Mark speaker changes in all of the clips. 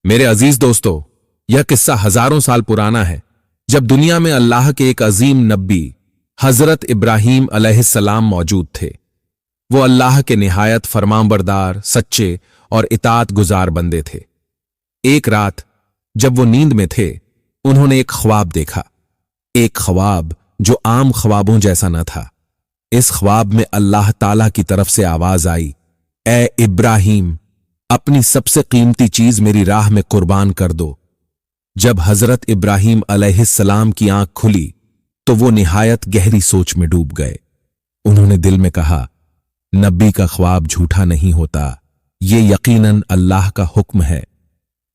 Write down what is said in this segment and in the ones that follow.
Speaker 1: मेरे अजीज दोस्तों, यह किस्सा हजारों साल पुराना है, जब दुनिया में अल्लाह के एक अजीम नबी हजरत इब्राहीम अलैहिस्सलाम मौजूद थे। वो अल्लाह के निहायत फरमाबरदार, सच्चे और इताअत गुजार बंदे थे। एक रात जब वो नींद में थे, उन्होंने एक ख्वाब देखा। एक ख्वाब जो आम ख्वाबों जैसा न था। इस ख्वाब में अल्लाह ताला की तरफ से आवाज आई, ए इब्राहीम, अपनी सबसे कीमती चीज मेरी राह में कुर्बान कर दो। जब हजरत इब्राहीम अलैहिस्सलाम की आंख खुली तो वो निहायत गहरी सोच में डूब गए। उन्होंने दिल में कहा, नबी का ख्वाब झूठा नहीं होता, ये यकीनन अल्लाह का हुक्म है।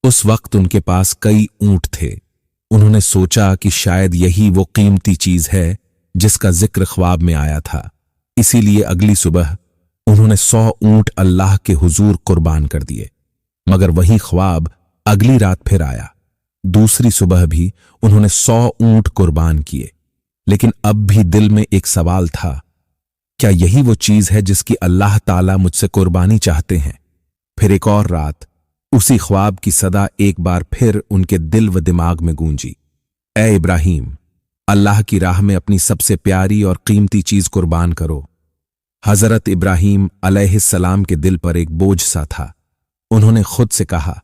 Speaker 1: उस वक्त उनके पास कई ऊंट थे। उन्होंने सोचा कि शायद यही वो कीमती चीज है जिसका जिक्र ख्वाब में आया था। इसीलिए अगली सुबह उन्होंने 100 ऊंट अल्लाह के हुजूर कुर्बान कर दिए। मगर वही ख्वाब अगली रात फिर आया। दूसरी सुबह भी उन्होंने 100 ऊंट कुर्बान किए। लेकिन अब भी दिल में एक सवाल था, क्या यही वो चीज है जिसकी अल्लाह ताला मुझसे कुर्बानी चाहते हैं? फिर एक और रात उसी ख्वाब की सदा एक बार फिर उनके दिल व दिमाग में गूंजी, ए इब्राहीम, अल्लाह की राह में अपनी सबसे प्यारी और कीमती चीज कुर्बान करो। हजरत इब्राहीम अलैहिस्सलाम के दिल पर एक बोझ सा था। उन्होंने खुद से कहा,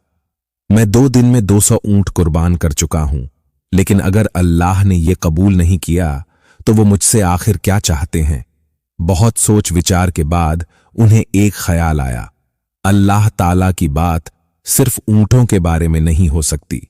Speaker 1: मैं 2 दिन में 200 ऊंट कुर्बान कर चुका हूं, लेकिन अगर अल्लाह ने यह कबूल नहीं किया तो वो मुझसे आखिर क्या चाहते हैं? बहुत सोच विचार के बाद उन्हें एक ख्याल आया, अल्लाह ताला की बात सिर्फ ऊंटों के बारे में नहीं हो सकती।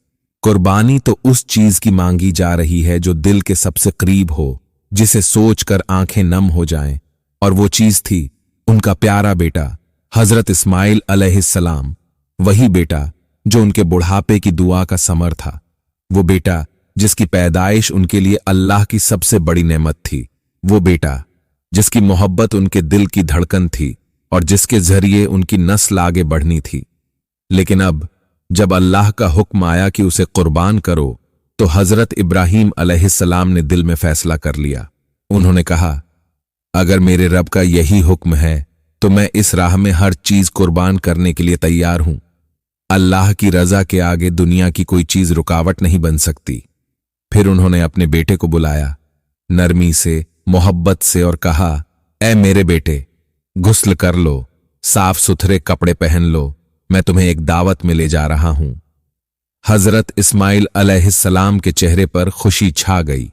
Speaker 1: कुर्बानी तो उस चीज की मांगी जा रही है जो दिल के सबसे करीब हो, जिसे सोचकर आंखें नम हो जाएं। और वो चीज थी उनका प्यारा बेटा हजरत इस्माइल अलैहिस्सलाम, वही बेटा जो उनके बुढ़ापे की दुआ का समर था। वो बेटा जिसकी पैदाइश उनके लिए अल्लाह की सबसे बड़ी नेमत थी। वो बेटा जिसकी मोहब्बत उनके दिल की धड़कन थी और जिसके जरिए उनकी नस्ल आगे बढ़नी थी। लेकिन अब जब अल्लाह का हुक्म आया कि उसे कुर्बान करो, तो हजरत इब्राहीम अलैहिस्सलाम ने दिल में फैसला कर लिया। उन्होंने कहा, अगर मेरे रब का यही हुक्म है तो मैं इस राह में हर चीज कुर्बान करने के लिए तैयार हूं। अल्लाह की रजा के आगे दुनिया की कोई चीज रुकावट नहीं बन सकती। फिर उन्होंने अपने बेटे को बुलाया, नरमी से, मोहब्बत से, और कहा, ए मेरे बेटे, गुस्ल कर लो, साफ सुथरे कपड़े पहन लो, मैं तुम्हें एक दावत में ले जा रहा हूं। हजरत इस्माइल अलैहिस्सलाम के चेहरे पर खुशी छा गई।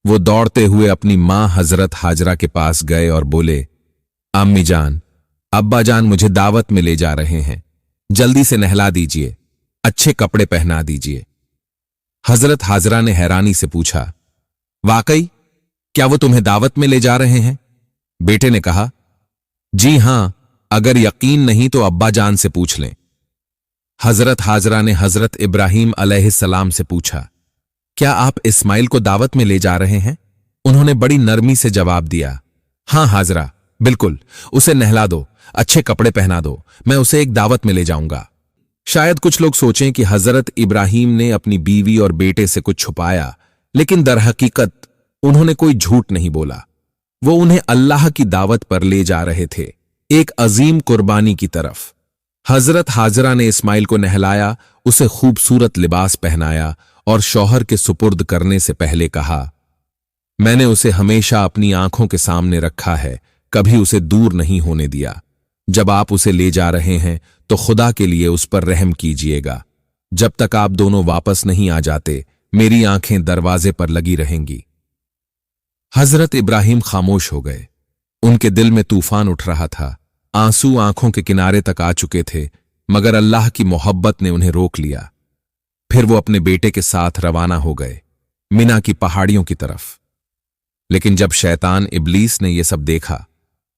Speaker 1: वो दौड़ते हुए अपनी मां हजरत हाजरा के पास गए और बोले, अम्मी जान, अब्बा जान मुझे दावत में ले जा रहे हैं, जल्दी से नहला दीजिए, अच्छे कपड़े पहना दीजिए। हजरत हाजरा ने हैरानी से पूछा, वाकई क्या वो तुम्हें दावत में ले जा रहे हैं? बेटे ने कहा, जी हां, अगर यकीन नहीं तो अब्बा जान से पूछ लें। हजरत हाजरा ने हजरत इब्राहीम अलैहिस्सलाम से पूछा, क्या आप इस्माइल को दावत में ले जा रहे हैं? उन्होंने बड़ी नरमी से जवाब दिया, हां हाजरा, बिल्कुल, उसे नहला दो, अच्छे कपड़े पहना दो, मैं उसे एक दावत में ले जाऊंगा। शायद कुछ लोग सोचें कि हजरत इब्राहीम ने अपनी बीवी और बेटे से कुछ छुपाया, लेकिन दरहकीकत उन्होंने कोई झूठ नहीं बोला। वो उन्हें अल्लाह की दावत पर ले जा रहे थे, एक अजीम कुर्बानी की तरफ। हजरत हाजरा ने इस्माइल को नहलाया, उसे खूबसूरत लिबास पहनाया और शौहर के सुपुर्द करने से पहले कहा, मैंने उसे हमेशा अपनी आंखों के सामने रखा है, कभी उसे दूर नहीं होने दिया। जब आप उसे ले जा रहे हैं तो खुदा के लिए उस पर रहम कीजिएगा। जब तक आप दोनों वापस नहीं आ जाते, मेरी आंखें दरवाजे पर लगी रहेंगी। हजरत इब्राहीम खामोश हो गए। उनके दिल में तूफान उठ रहा था, आंसू आंखों के किनारे तक आ चुके थे, मगर अल्लाह की मोहब्बत ने उन्हें रोक लिया। फिर वो अपने बेटे के साथ रवाना हो गए, मिना की पहाड़ियों की तरफ। लेकिन जब शैतान इब्लीस ने यह सब देखा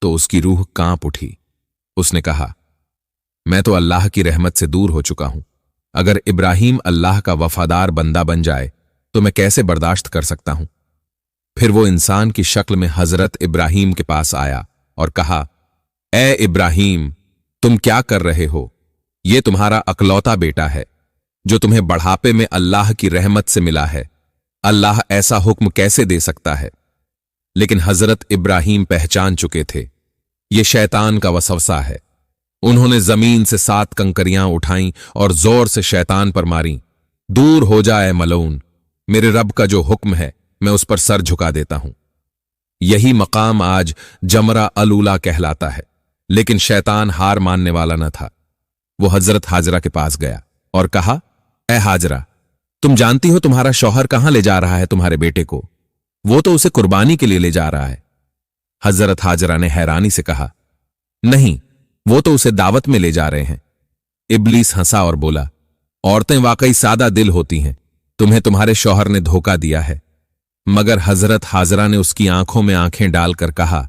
Speaker 1: तो उसकी रूह कांप उठी। उसने कहा, मैं तो अल्लाह की रहमत से दूर हो चुका हूं। अगर इब्राहीम अल्लाह का वफादार बंदा बन जाए तो मैं कैसे बर्दाश्त कर सकता हूं? फिर वो इंसान की शक्ल में हजरत इब्राहीम के पास आया और कहा, ए इब्राहीम, तुम क्या कर रहे हो? ये तुम्हारा अकलौता बेटा है जो तुम्हें बढ़ापे में अल्लाह की रहमत से मिला है। अल्लाह ऐसा हुक्म कैसे दे सकता है? लेकिन हजरत इब्राहीम पहचान चुके थे, ये शैतान का वसवसा है। उन्होंने जमीन से 7 कंकरियां उठाईं और जोर से शैतान पर मारी। दूर हो जाए मलऊन, मेरे रब का जो हुक्म है मैं उस पर सर झुका देता हूं। यही मकाम आज जमरा अलूला कहलाता है। लेकिन शैतान हार मानने वाला न था। वो हजरत हाजरा के पास गया और कहा, ए हाजरा, तुम जानती हो तुम्हारा शौहर कहां ले जा रहा है तुम्हारे बेटे को? वो तो उसे कुर्बानी के लिए ले जा रहा है। हजरत हाजरा ने हैरानी से कहा, नहीं, वो तो उसे दावत में ले जा रहे हैं। इब्लीस हंसा और बोला, औरतें वाकई सादा दिल होती हैं, तुम्हें तुम्हारे शौहर ने धोखा दिया है। मगर हजरत हाजरा ने उसकी आंखों में आंखें डालकर कहा,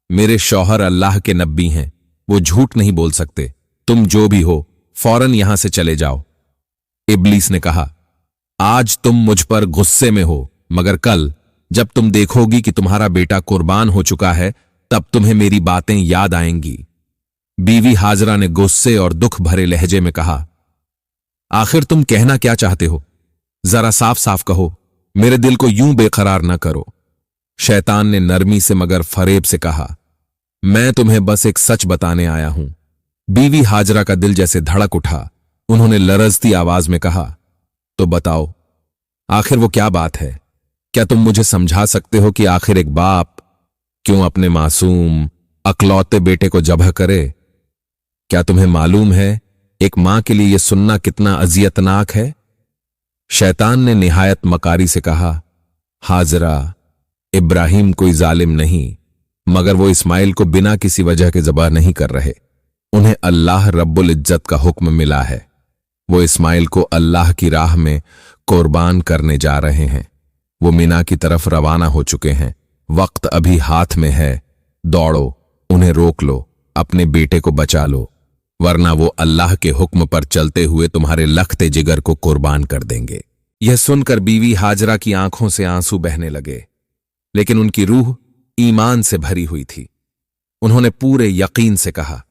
Speaker 1: मेरे शौहर अल्लाह के नब्बी हैं, वो झूठ नहीं बोल सकते। तुम जो भी हो फौरन यहां से चले जाओ। इब्लीस ने कहा, आज तुम मुझ पर गुस्से में हो, मगर कल जब तुम देखोगी कि तुम्हारा बेटा कुर्बान हो चुका है, तब तुम्हें मेरी बातें याद आएंगी। बीवी हाजरा ने गुस्से और दुख भरे लहजे में कहा, आखिर तुम कहना क्या चाहते हो? जरा साफ साफ कहो, मेरे दिल को यूं बेकरार न करो। शैतान ने नरमी से मगर फरेब से कहा, मैं तुम्हें बस एक सच बताने आया हूं। बीवी हाजरा का दिल जैसे धड़क उठा। उन्होंने लरजती आवाज में कहा, तो बताओ, आखिर वो क्या बात है? क्या तुम मुझे समझा सकते हो कि आखिर एक बाप क्यों अपने मासूम अकलौते बेटे को जबह करे? क्या तुम्हें मालूम है एक मां के लिए यह सुनना कितना अजियतनाक है? शैतान ने निहायत मकारी से कहा, हाजरा, इब्राहिम कोई जालिम नहीं, मगर वो इस्माइल को बिना किसी वजह के ज़बह नहीं कर रहे। उन्हें अल्लाह रब्बुल इज्जत का हुक्म मिला है। वो इस्माइल को अल्लाह की राह में कुर्बान करने जा रहे हैं। वो मिना की तरफ रवाना हो चुके हैं। वक्त अभी हाथ में है। दौड़ो, उन्हें रोक लो, अपने बेटे को बचा लो, वरना वो अल्लाह के हुक्म पर चलते हुए तुम्हारे लखते जिगर को कुर्बान कर देंगे। यह सुनकर बीवी हाजरा की आंखों से आंसू बहने लगे, लेकिन उनकी रूह ईमान से भरी हुई थी। उन्होंने पूरे यकीन से कहा,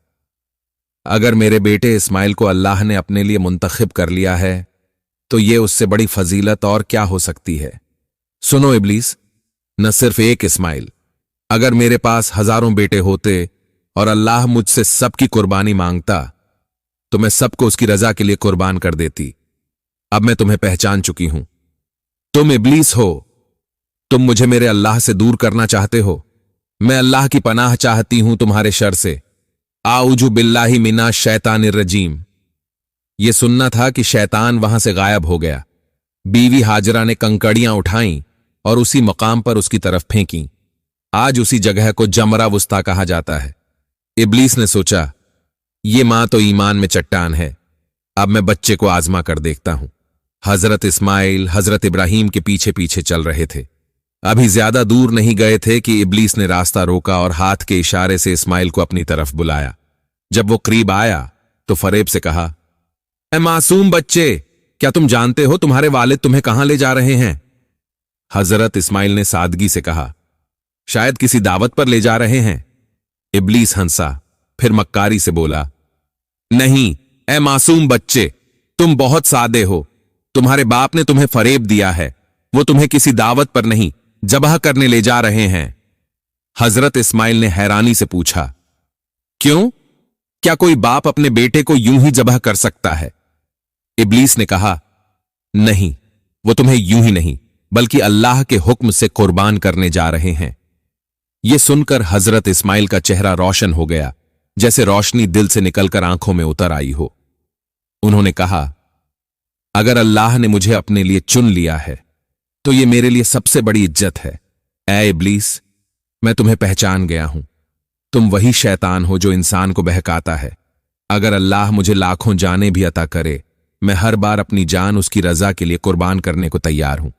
Speaker 1: अगर मेरे बेटे इस्माइल को अल्लाह ने अपने लिए मुंतखब कर लिया है तो ये उससे बड़ी फजीलत और क्या हो सकती है। सुनो इब्लीस, न सिर्फ एक इस्माइल, अगर मेरे पास हजारों बेटे होते और अल्लाह मुझसे सबकी कुर्बानी मांगता तो मैं सबको उसकी रजा के लिए कुर्बान कर देती। अब मैं तुम्हें पहचान चुकी हूं। तुम इब्लीस हो। तुम मुझे मेरे अल्लाह से दूर करना चाहते हो। मैं अल्लाह की पनाह चाहती हूं तुम्हारे शर से। आऊजु बिल्लाहि मिना शैतानिर रजीम। यह सुनना था कि शैतान वहां से गायब हो गया। बीवी हाजरा ने कंकड़ियां उठाईं और उसी मकाम पर उसकी तरफ फेंकी। आज उसी जगह को जमरा वुस्ता कहा जाता है। इब्लीस ने सोचा, ये मां तो ईमान में चट्टान है, अब मैं बच्चे को आजमा कर देखता हूं। हजरत इस्माइल हजरत इब्राहिम के पीछे पीछे चल रहे थे। अभी ज्यादा दूर नहीं गए थे कि इब्लीस ने रास्ता रोका और हाथ के इशारे से इस्माइल को अपनी तरफ बुलाया। जब वो करीब आया तो फरेब से कहा, ए मासूम बच्चे, क्या तुम जानते हो तुम्हारे वालिद तुम्हें कहां ले जा रहे हैं? हजरत इस्माइल ने सादगी से कहा, शायद किसी दावत पर ले जा रहे हैं। इब्लीस हंसा, फिर मक्कारी से बोला, नहीं ए मासूम बच्चे, तुम बहुत सादे हो। तुम्हारे बाप ने तुम्हें फरेब दिया है। वो तुम्हें किसी दावत पर नहीं, जबह करने ले जा रहे हैं। हजरत इस्माइल ने हैरानी से पूछा, क्यों? क्या कोई बाप अपने बेटे को यूं ही जबह कर सकता है? इब्लीस ने कहा, नहीं, वो तुम्हें यूं ही नहीं बल्कि अल्लाह के हुक्म से कुर्बान करने जा रहे हैं। यह सुनकर हजरत इस्माइल का चेहरा रोशन हो गया, जैसे रोशनी दिल से निकलकर आंखों में उतर आई हो। उन्होंने कहा, अगर अल्लाह ने मुझे अपने लिए चुन लिया है तो यह मेरे लिए सबसे बड़ी इज्जत है। ऐ इब्लीस, मैं तुम्हें पहचान गया हूं। तुम वही शैतान हो जो इंसान को बहकाता है। अगर अल्लाह मुझे लाखों जानें भी अता करे, मैं हर बार अपनी जान उसकी रजा के लिए कुर्बान करने को तैयार हूं।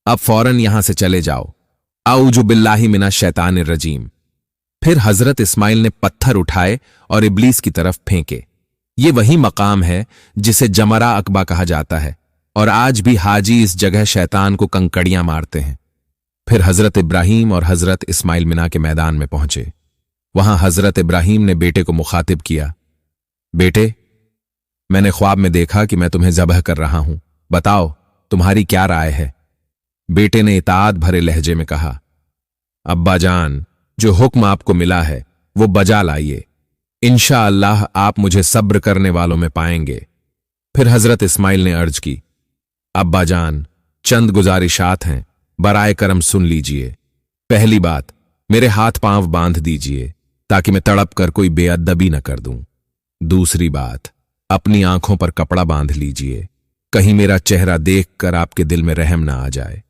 Speaker 1: अब फौरन यहां से चले जाओ। आऊजु बिल्लाहि मिना शैतानिर रजीम। फिर हजरत इस्माइल ने पत्थर उठाए और इब्लीस की तरफ फेंके। ये वही मकाम है जिसे जमरा अकबा कहा जाता है, और आज भी हाजी इस जगह शैतान को कंकड़ियां मारते हैं। फिर हजरत इब्राहिम और हजरत इस्माइल मिना के मैदान में पहुंचे। वहां हजरत इब्राहिम ने बेटे को मुखातिब किया, बेटे, मैंने ख्वाब में देखा कि मैं तुम्हें ज़बह कर रहा हूं। बताओ तुम्हारी क्या राय है? बेटे ने इताअत भरे लहजे में कहा, अब्बा जान, जो हुक्म आपको मिला है वो बजा लाइए। इंशाअल्लाह आप मुझे सब्र करने वालों में पाएंगे। फिर हजरत इस्माइल ने अर्ज की, अब्बा जान, चंद गुजारिशात हैं, बराए करम सुन लीजिए। पहली बात, मेरे हाथ पांव बांध दीजिए ताकि मैं तड़प कर कोई बेअदबी न कर दूं। दूसरी बात, अपनी आंखों पर कपड़ा बांध लीजिए, कहीं मेरा चेहरा देखकर आपके दिल में रहम ना आ जाए।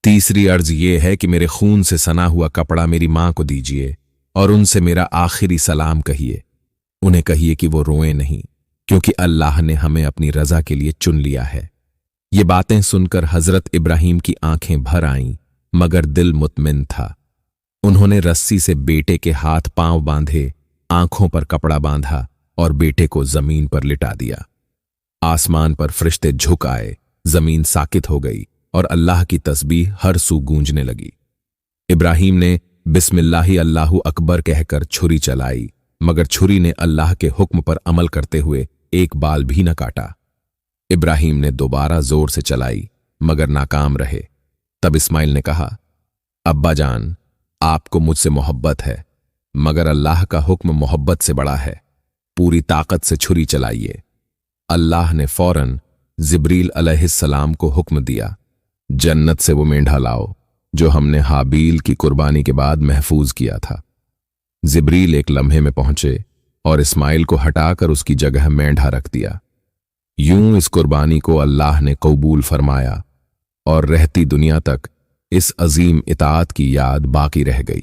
Speaker 1: तीसरी अर्ज ये है कि मेरे खून से सना हुआ कपड़ा मेरी मां को दीजिए और उनसे मेरा आखिरी सलाम कहिए। उन्हें कहिए कि वो रोएं नहीं, क्योंकि अल्लाह ने हमें अपनी रजा के लिए चुन लिया है। ये बातें सुनकर हजरत इब्राहिम की आंखें भर आईं, मगर दिल मुतमिन था। उन्होंने रस्सी से बेटे के हाथ पांव बांधे, आंखों पर कपड़ा बांधा और बेटे को जमीन पर लिटा दिया। आसमान पर फरिश्ते झुक आए, जमीन साकित हो गई और अल्लाह की तस्बीह हर सू गूंजने लगी। इब्राहिम ने बिस्मिल्लाहि अल्लाहु अकबर कहकर छुरी चलाई, मगर छुरी ने अल्लाह के हुक्म पर अमल करते हुए एक बाल भी न काटा। इब्राहिम ने दोबारा जोर से चलाई, मगर नाकाम रहे। तब इस्माइल ने कहा, अब्बा जान, आपको मुझसे मोहब्बत है, मगर अल्लाह का हुक्म मोहब्बत से बड़ा है। पूरी ताकत से छुरी चलाइए। अल्लाह ने फौरन जिब्रील अलैहिस्सलाम को हुक्म दिया, जन्नत से वो मेंढा लाओ जो हमने हाबील की कुर्बानी के बाद महफूज किया था। जिब्रील एक लम्हे में पहुंचे और इस्माइल को हटाकर उसकी जगह मेंढा रख दिया। यूं इस कुर्बानी को अल्लाह ने कबूल फरमाया और रहती दुनिया तक इस अजीम इताअत की याद बाकी रह गई।